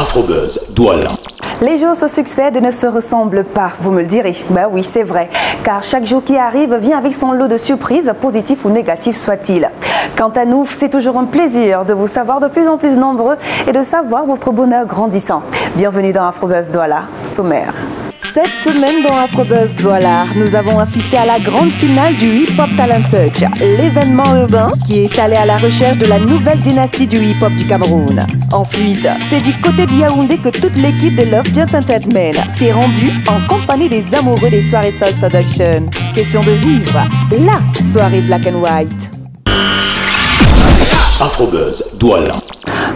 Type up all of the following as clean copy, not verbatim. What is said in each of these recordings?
Afrobuzz Douala. Les jours se succèdent et ne se ressemblent pas, vous me le direz. Ben oui, c'est vrai, car chaque jour qui arrive vient avec son lot de surprises, positifs ou négatifs soit-il. Quant à nous, c'est toujours un plaisir de vous savoir de plus en plus nombreux et de savoir votre bonheur grandissant. Bienvenue dans Afrobuzz Douala, sommaire. Cette semaine dans Afrobuzz Douala, nous avons assisté à la grande finale du Hip Hop Talent Search, l'événement urbain qui est allé à la recherche de la nouvelle dynastie du hip hop du Cameroun. Ensuite, c'est du côté de Yaoundé que toute l'équipe de Love Jones Entertainment s'est rendue en compagnie des amoureux des soirées Soul Seduction. Question de vivre la soirée Black and White. Afrobuzz Douala.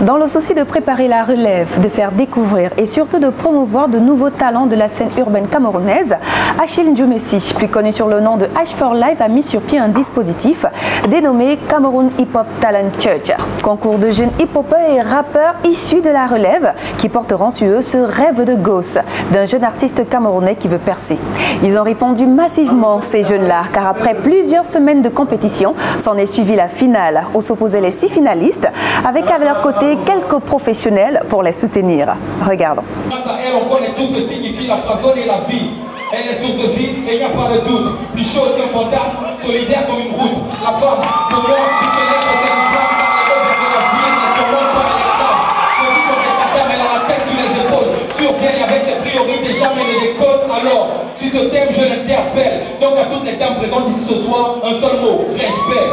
Dans le souci de préparer la relève, de faire découvrir et surtout de promouvoir de nouveaux talents de la scène urbaine camerounaise, Achille Ndjoumessi, plus connu sur le nom de H4Live, a mis sur pied un dispositif dénommé Cameroun Hip Hop Talent Search. Concours de jeunes hip-hopers et rappeurs issus de la relève qui porteront sur eux ce rêve de gosse d'un jeune artiste camerounais qui veut percer. Ils ont répondu massivement, ces jeunes-là, car après plusieurs semaines de compétition, s'en est suivi la finale où s'opposaient les 6 finalistes avec à leur côté quelques professionnels pour les soutenir. Regardons. Grâce à elle, on connaît tout ce que signifie la phrase donner la vie. Elle est source de vie et il n'y a pas de doute. Plus chaud qu'un fantasme, solidaire comme une route. La femme, pour moi, puisque l'être c'est une flamme, par les autres de la vie, elle n'est sûrement pas électrable. Choisis son spectateur, elle a la tête sur les épaules. Sur bien avec ses priorités, jamais ne décode. Alors, sur ce thème, je l'interpelle. Donc à toutes les dames présentes ici ce soir, un seul mot, respect.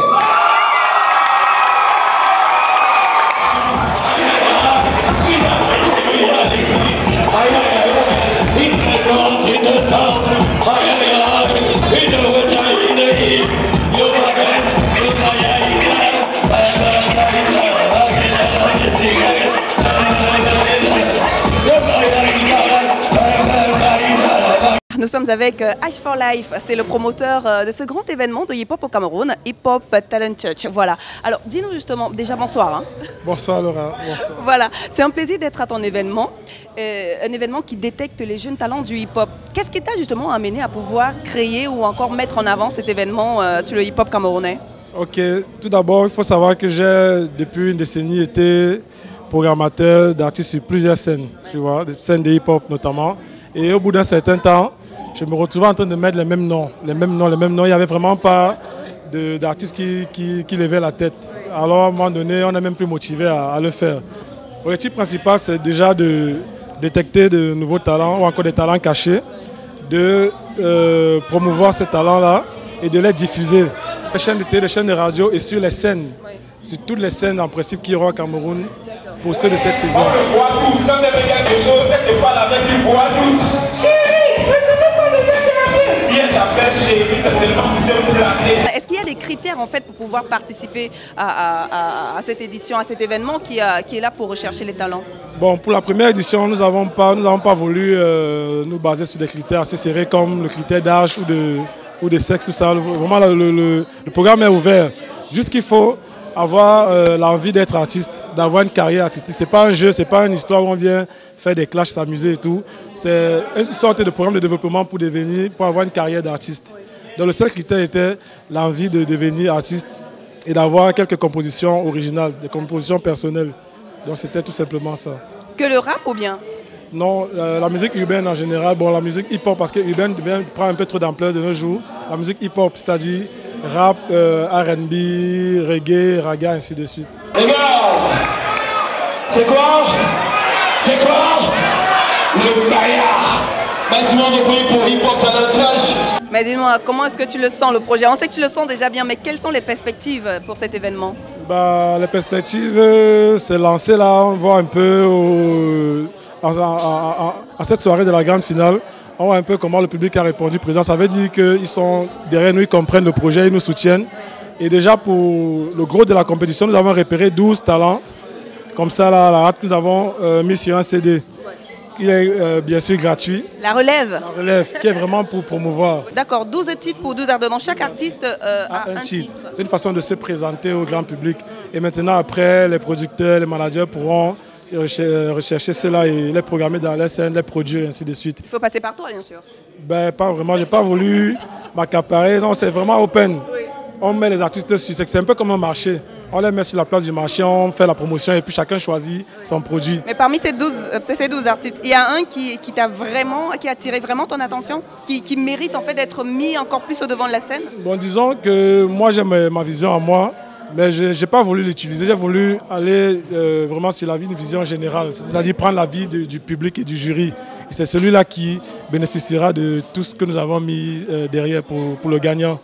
Nous sommes avec H4Live, c'est le promoteur de ce grand événement de hip-hop au Cameroun, Hip Hop Talent Search. Voilà. Alors, dis-nous justement, déjà bonsoir. Hein. Bonsoir Laura. Bonsoir. Voilà, c'est un plaisir d'être à ton événement, un événement qui détecte les jeunes talents du hip-hop. Qu'est-ce qui t'a justement amené à pouvoir créer ou encore mettre en avant cet événement sur le hip-hop camerounais? Ok, tout d'abord, il faut savoir que j'ai, depuis une décennie, été programmateur d'artistes sur plusieurs scènes, tu vois, des scènes de hip-hop notamment. Et au bout d'un certain temps, je me retrouvais en train de mettre les mêmes noms. Il n'y avait vraiment pas d'artistes qui levaient la tête. Alors à un moment donné, on n'est même plus motivé à le faire. L'objectif principal, c'est déjà de détecter de nouveaux talents ou encore des talents cachés, de promouvoir ces talents-là et de les diffuser. Les chaînes de télé, les chaînes de radio et sur les scènes, sur toutes les scènes en principe qu'il y aura au Cameroun pour ceux de cette saison. On le voit tous, quand il y a quelque chose, c'est pas la même qui voit tous. Est-ce qu'il y a des critères en fait pour pouvoir participer à cette édition, à cet événement qui est là pour rechercher les talents? Bon, pour la première édition, nous n'avons pas voulu nous baser sur des critères assez serrés comme le critère d'âge ou de sexe, tout ça. Vraiment, le programme est ouvert. Juste qu'il faut avoir l'envie d'être artiste, d'avoir une carrière artistique. Ce n'est pas un jeu, ce n'est pas une histoire où on vient faire des clashs, s'amuser et tout. C'est une sorte de programme de développement pour avoir une carrière d'artiste. Donc le seul critère était l'envie de devenir artiste et d'avoir quelques compositions originales, des compositions personnelles. Donc c'était tout simplement ça. Que le rap ou bien? Non, la musique urbaine en général, bon la musique hip-hop parce que urbaine prend un peu trop d'ampleur de nos jours. La musique hip-hop, c'est-à-dire rap, R&B, reggae, raga, ainsi de suite. Les gars, c'est quoi? C'est quoi? Le Bayard. Maximum de bruit pour Hip Hop Talent Search. Mais dis-moi, comment est-ce que tu le sens le projet? On sait que tu le sens déjà bien, mais quelles sont les perspectives pour cet événement? Les perspectives, c'est lancé là, on voit un peu à cette soirée de la grande finale. On voit un peu comment le public a répondu présent. Ça veut dire qu'ils sont derrière nous, ils comprennent le projet, ils nous soutiennent. Et déjà pour le gros de la compétition, nous avons repéré 12 talents. Comme ça, là, la hâte, nous avons mis sur un CD. Il est bien sûr gratuit. La relève? La relève, qui est vraiment pour promouvoir. D'accord, 12 titres pour 12 ardents. Chaque artiste a un titre. C'est une façon de se présenter au grand public. Et maintenant, après, les producteurs, les managers pourront rechercher cela et les programmer dans les scènes, les produire, et ainsi de suite. Il faut passer par toi, bien sûr. Pas vraiment, je n'ai pas voulu m'accaparer. Non, c'est vraiment open. Oui. on met les artistes sur. C'est un peu comme un marché. On les met sur la place du marché, on fait la promotion et puis chacun choisit son produit. Mais parmi ces 12 artistes, il y a un qui a attiré vraiment ton attention, qui mérite en fait d'être mis encore plus au devant de la scène? Bon, disons que moi j'ai ma vision à moi, mais je n'ai pas voulu l'utiliser. J'ai voulu aller vraiment sur une vision générale, c'est-à-dire prendre l'avis du public et du jury. Et c'est celui-là qui bénéficiera de tout ce que nous avons mis derrière pour le gagnant.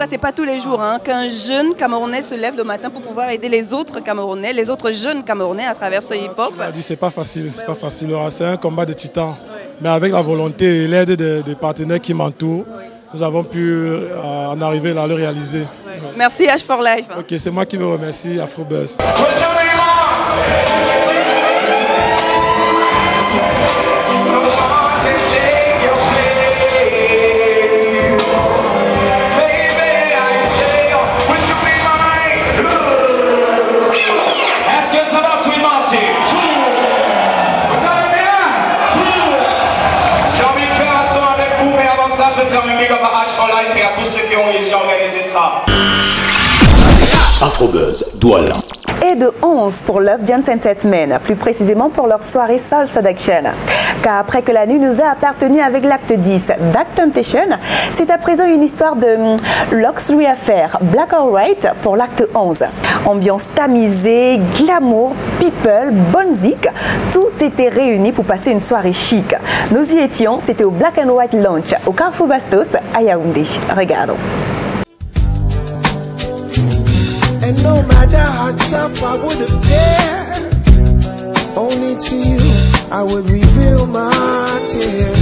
C'est pas tous les jours qu'un jeune Camerounais se lève le matin pour pouvoir aider les autres Camerounais, les autres jeunes Camerounais à travers ce hip-hop. C'est pas facile, c'est un combat de titans. Mais avec la volonté et l'aide des partenaires qui m'entourent, nous avons pu en arriver là, à le réaliser. Merci H4Life. Ok, c'est moi qui vous remercie, Afrobuzz. Afrobuzz, Douala. Et de 11 pour Love Dance Entertainment, plus précisément pour leur soirée Soul Seduction. Car après que la nuit nous a appartenu avec l'acte 10 d'Act Temptation, c'est à présent une histoire de Luxury Affair, Black or White pour l'acte 11. Ambiance tamisée, glamour, people, bonne zik, tout était réuni pour passer une soirée chic. Nous y étions, c'était au Black and White Lounge, au Carrefour Bastos, à Yaoundé. Regardons. And no matter how tough I would appear, only to you I would reveal my tears.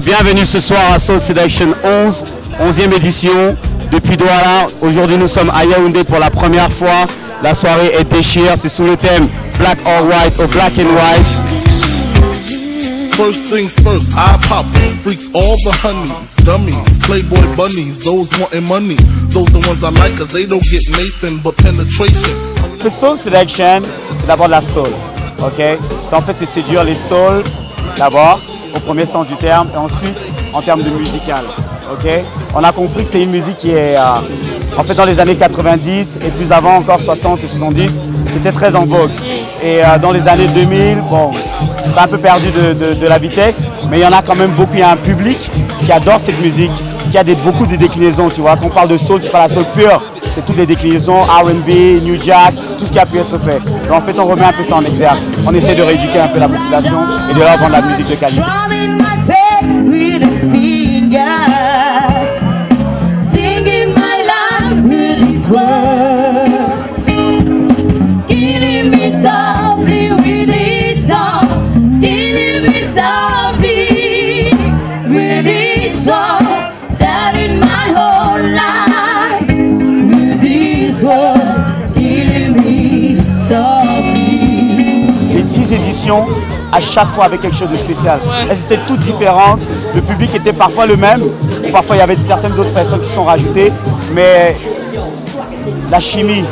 Bienvenue ce soir à Soul Seduction 11e édition depuis Douala. Aujourd'hui nous sommes à Yaoundé pour la première fois. La soirée est déchire, c'est sous le thème Black or White ou Black and White. First things first, I pop freaks all the honeys, dummies, playboy bunnies, those wanting money. Those the ones I like cause they don't get Nathan but penetration. Le Soul Seduction, c'est d'abord de la soul, ok? En fait c'est séduire les souls d'abord, au premier sens du terme, et ensuite en termes de musical, ok? On a compris que c'est une musique qui est en fait dans les années 90 et plus avant encore 60 et 70, c'était très en vogue. Et dans les années 2000, bon, c'est un peu perdu de la vitesse, mais il y en a quand même beaucoup. Il y a un public qui adore cette musique, qui a beaucoup de déclinaisons, tu vois. Quand on parle de soul, c'est pas la soul pure, c'est toutes les déclinaisons, R&B, New Jack, tout ce qui a pu être fait. Donc en fait, on remet un peu ça en exergue. On essaie de rééduquer un peu la population et de leur vendre la musique de qualité. Les 10 éditions, à chaque fois avec quelque chose de spécial. Elles étaient toutes différentes, le public était parfois le même, parfois il y avait certaines d'autres personnes qui se sont rajoutées, mais la chimie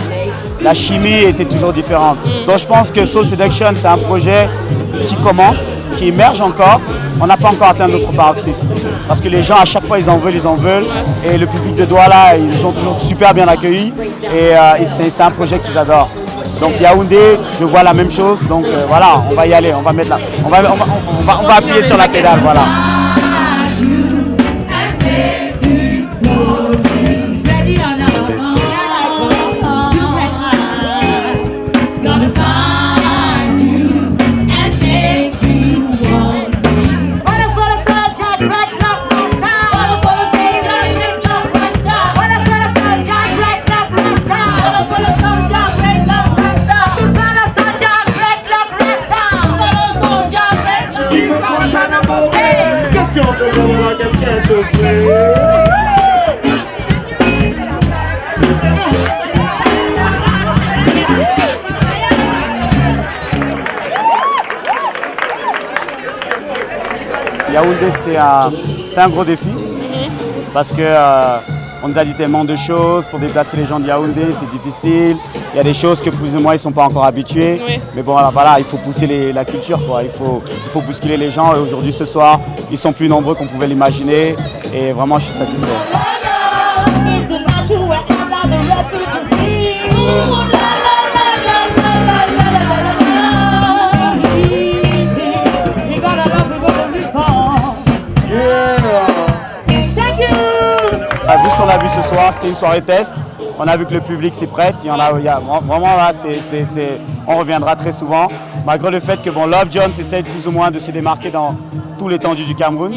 était toujours différente. Donc je pense que Soul Seduction, c'est un projet qui commence, qui émerge encore. On n'a pas encore atteint notre paroxysme. Parce que les gens, à chaque fois, ils en veulent. Et le public de Douala, ils nous ont toujours super bien accueillis. Et c'est un projet qu'ils adorent. Donc Yaoundé, je vois la même chose. Donc voilà, on va y aller, on va mettre là. On va appuyer sur la pédale, voilà. Yaoundé, c'était un gros défi parce que On nous a dit tellement de choses. Pour déplacer les gens de Yaoundé, c'est difficile. Il y a des choses que plus ou moins ils ne sont pas encore habitués. Oui. Mais bon, voilà, il faut pousser la culture, quoi. Il faut bousculer les gens. Et aujourd'hui, ce soir, ils sont plus nombreux qu'on pouvait l'imaginer. Et vraiment, je suis satisfait. Vu ce qu'on a vu ce soir, c'était une soirée test. On a vu que le public s'y prête. Vraiment là, on reviendra très souvent. Malgré le fait que Love Jones essaie plus ou moins de se démarquer dans tout l'étendue du Cameroun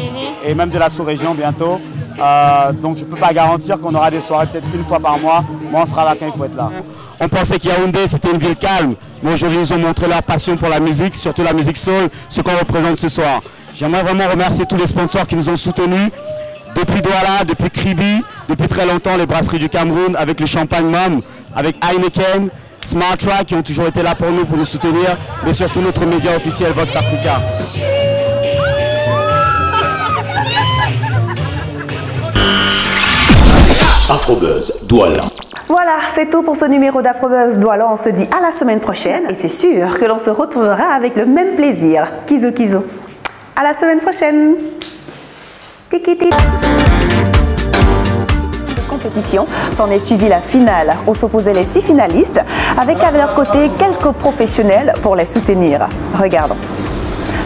et même de la sous-région bientôt. Donc je ne peux pas garantir qu'on aura des soirées peut-être une fois par mois. Mais on sera là quand il faut être là. On pensait qu'Yaoundé c'était une ville calme. Mais aujourd'hui ils ont montré leur passion pour la musique, surtout la musique soul, ce qu'on représente ce soir. J'aimerais vraiment remercier tous les sponsors qui nous ont soutenus. Depuis Douala, depuis Kribi, depuis très longtemps, les brasseries du Cameroun, avec le Champagne Mom, avec Heineken, Smart Track qui ont toujours été là pour nous soutenir, mais surtout notre média officiel Vox Africa. Afrobuzz Douala. Voilà, c'est tout pour ce numéro d'Afrobuzz Douala. On se dit à la semaine prochaine et c'est sûr que l'on se retrouvera avec le même plaisir. Kizo kizo. À la semaine prochaine. Tiki-tiki. Compétition, s'en est suivie la finale où s'opposaient les 6 finalistes avec à leur côté quelques professionnels pour les soutenir. Regardons.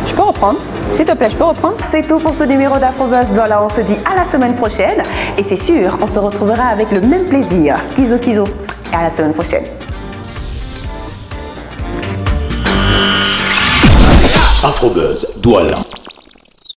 Je peux reprendre? S'il te plaît, je peux reprendre? C'est tout pour ce numéro d'Afrobuzz Douala. On se dit à la semaine prochaine et c'est sûr, on se retrouvera avec le même plaisir. Kizo kizo. Et à la semaine prochaine. Afrobuzz Douala.